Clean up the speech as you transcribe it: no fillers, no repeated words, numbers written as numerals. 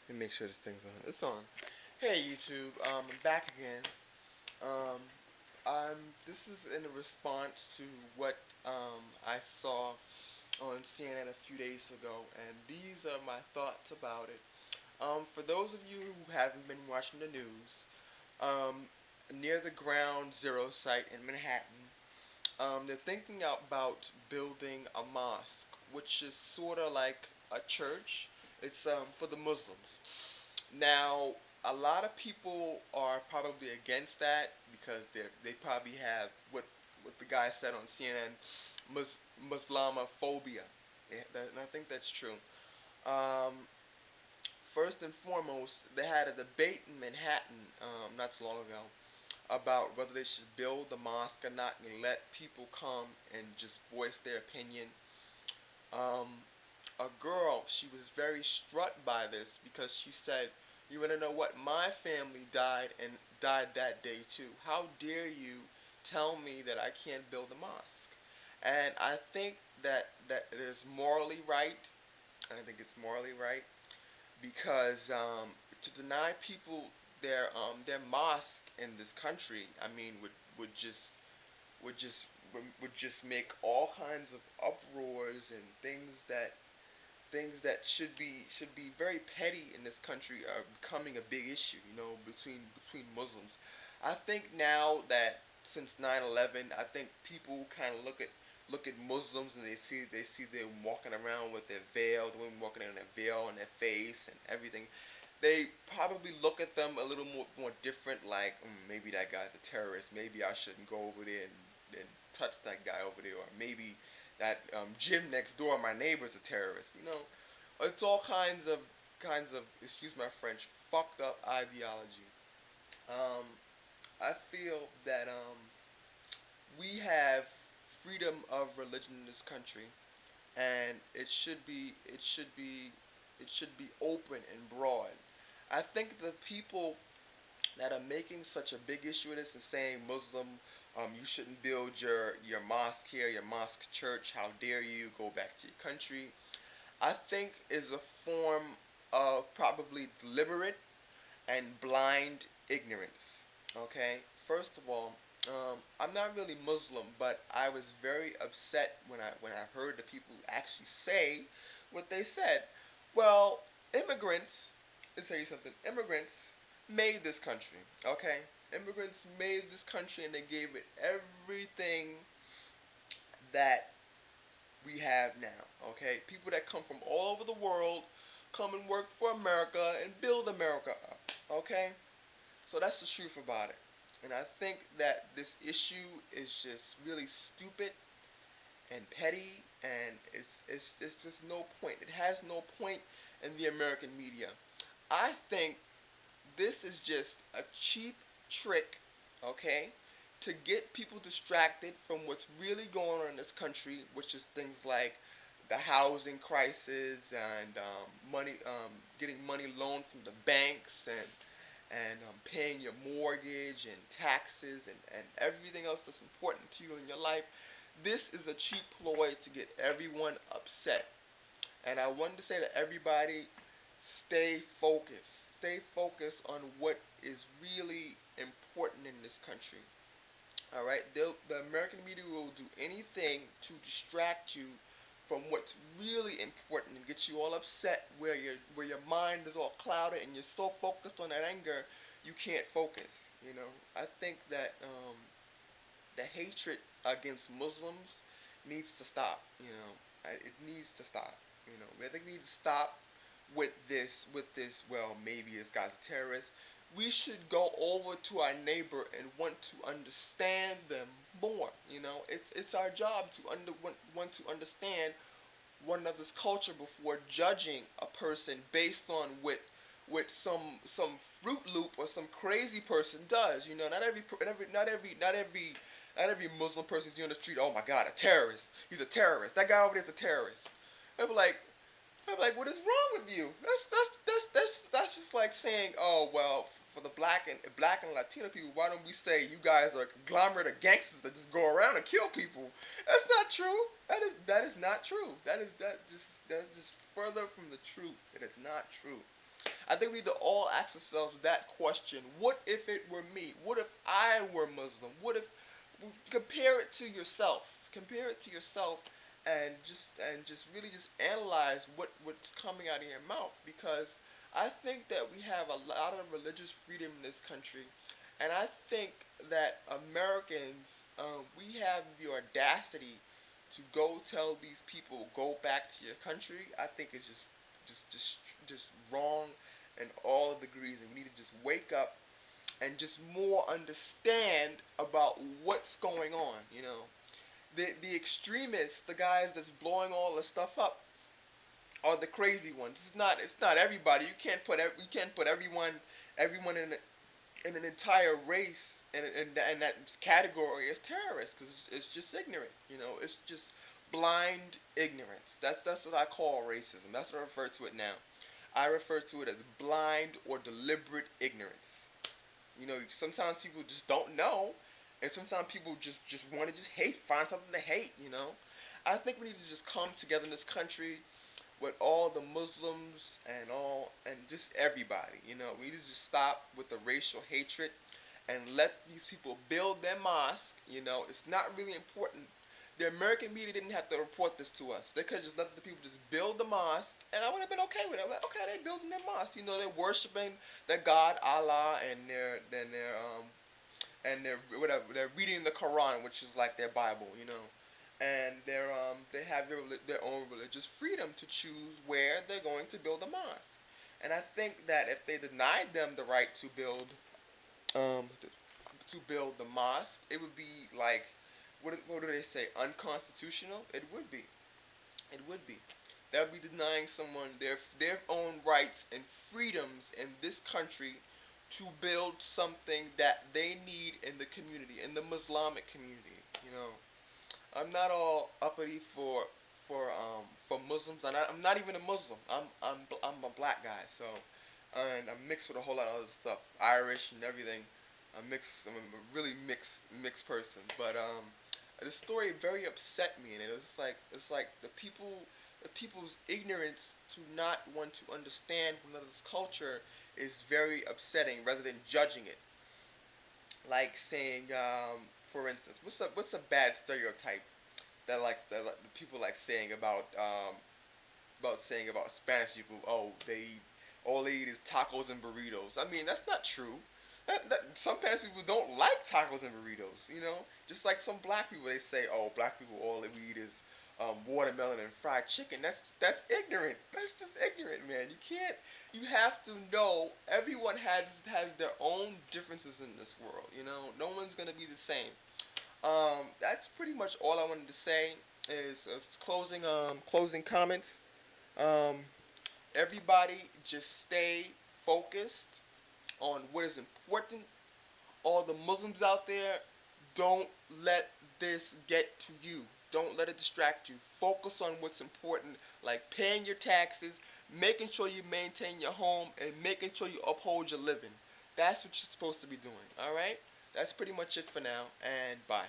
Let me make sure this thing's on. It's on. Hey YouTube, I'm back again. Um, this is in response to what I saw on CNN a few days ago, and these are my thoughts about it. For those of you who haven't been watching the news, um, near the Ground Zero site in Manhattan, they're thinking about building a mosque, which is sort of like a church. It's for the Muslims. Now, a lot of people are probably against that because they probably have what the guy said on CNN, Islamophobia. And I think that's true. Um, First and foremost, they had a debate in Manhattan not too long ago about whether they should build the mosque or not and let people come and just voice their opinion. Um, a girl, she was very struck by this because she said, "You want to know what? My family died and died that day too. How dare you tell me that I can't build a mosque?" And I think that it is morally right. I think it's morally right because to deny people their mosque in this country, I mean, would just would just would just make all kinds of uproars and things that should be very petty in this country are becoming a big issue, between Muslims. I think now that since 9/11, I think people kind of look at Muslims and they see them walking around with their veil, the women walking around with their veil on their face and everything. They probably look at them a little more different, like maybe that guy's a terrorist. Maybe I shouldn't go over there and touch that guy over there, or maybe that gym next door, my neighbor's a terrorist. It's all kinds of excuse my French, fucked up ideology. Um, I feel that we have freedom of religion in this country, and it should be open and broad. I think the people that are making such a big issue of this and saying Muslim, you shouldn't build your mosque here, your mosque church. How dare you go back to your country? I think is a form of probably deliberate and blind ignorance. Okay, first of all, I'm not really Muslim, but I was very upset when I heard the people actually say what they said. Well, immigrants, let's tell you something. Immigrants made this country. Okay, immigrants made this country, and they gave it everything that we have now. Okay, people that come from all over the world come and work for America and build America up. Okay, so that's the truth about it. And I think that this issue is just really stupid and petty, and it's just no point. It has no point in the American media. I think this is just a cheap trick, okay, to get people distracted from what's really going on in this country, which is things like the housing crisis and getting money loaned from the banks and paying your mortgage and taxes and everything else that's important to you in your life. This is a cheap ploy to get everyone upset. And I wanted to say to everybody, stay focused. Stay focused on what is really important in this country. All right, the American media will do anything to distract you from what's really important and get you all upset, where your mind is all clouded and you're so focused on that anger you can't focus. I think that the hatred against Muslims needs to stop. It needs to stop. I think we need to stop with this. Well, maybe this guy's a terrorist. We should go over to our neighbor and want to understand them more. It's our job to want to understand one another's culture before judging a person based on what some Fruit Loop or some crazy person does. Not every Muslim person you on the street. Oh my God, a terrorist! He's a terrorist. That guy over there's a terrorist. I'm like, what is wrong with you? That's just like saying, oh well, for the black and Latino people, why don't we say you guys are a conglomerate of gangsters that just go around and kill people? That's not true. That is not true. That's just further from the truth. It is not true. I think we need to all ask ourselves that question: what if it were me? What if I were Muslim? What if compare it to yourself? Compare it to yourself, and just really just analyze what's coming out of your mouth, because I think that we have a lot of religious freedom in this country, and I think that Americans, we have the audacity to go tell these people go back to your country. I think it's just just just wrong in all degrees, and we need to just wake up and just more understand about what's going on. You know, the extremists, the guys that's blowing all this stuff up, are the crazy ones. It's not everybody. You can't put everyone in an entire race in that category as terrorists, because it's just ignorant. You know, it's just blind ignorance. That's what I call racism. That's what I refer to it now. I refer to it as blind or deliberate ignorance. You know, sometimes people just don't know, and sometimes people just want to just hate, find something to hate. You know, I think we need to just come together in this country with all the Muslims and just everybody. You know, we need to just stop with the racial hatred and let these people build their mosque. You know, it's not really important. The American media didn't have to report this to us. They could have just let the people just build the mosque, and I would have been okay with it. I'm like, okay, they're building their mosque. You know, they're worshiping their God Allah, and they're whatever, they're reading the Quran, which is like their Bible. You know, and they have their own religious freedom to choose where they're going to build a mosque. And I think that if they denied them the right um, to build the mosque, it would be like, what do they say, unconstitutional? It would be. It would be. That would be denying someone their own rights and freedoms in this country to build something that they need in the community, in the Islamic community. You know, I'm not all uppity for Muslims. I'm not even a Muslim. I'm a black guy. So, and I'm mixed with a whole lot of other stuff, Irish and everything. I'm a really mixed person. But this story very upset me, and it's like the people's ignorance to not want to understand another's culture is very upsetting, rather than judging it. Like saying, for instance, what's a bad stereotype that people like saying about saying about Spanish people? Oh, all they eat is tacos and burritos. I mean, that's not true. Some Spanish people don't like tacos and burritos. You know, just like some black people, they say, oh, black people all they eat is watermelon and fried chicken. That's ignorant. That's just ignorant, man. You can't. You have to know everyone has their own differences in this world. You know, no one's gonna be the same. That's pretty much all I wanted to say. Is closing comments. Um, Everybody just stay focused on what is important. All the Muslims out there, don't let this get to you. Don't let it distract you. Focus on what's important, like paying your taxes, making sure you maintain your home, and making sure you uphold your living. That's what you're supposed to be doing. All right? That's pretty much it for now, and bye.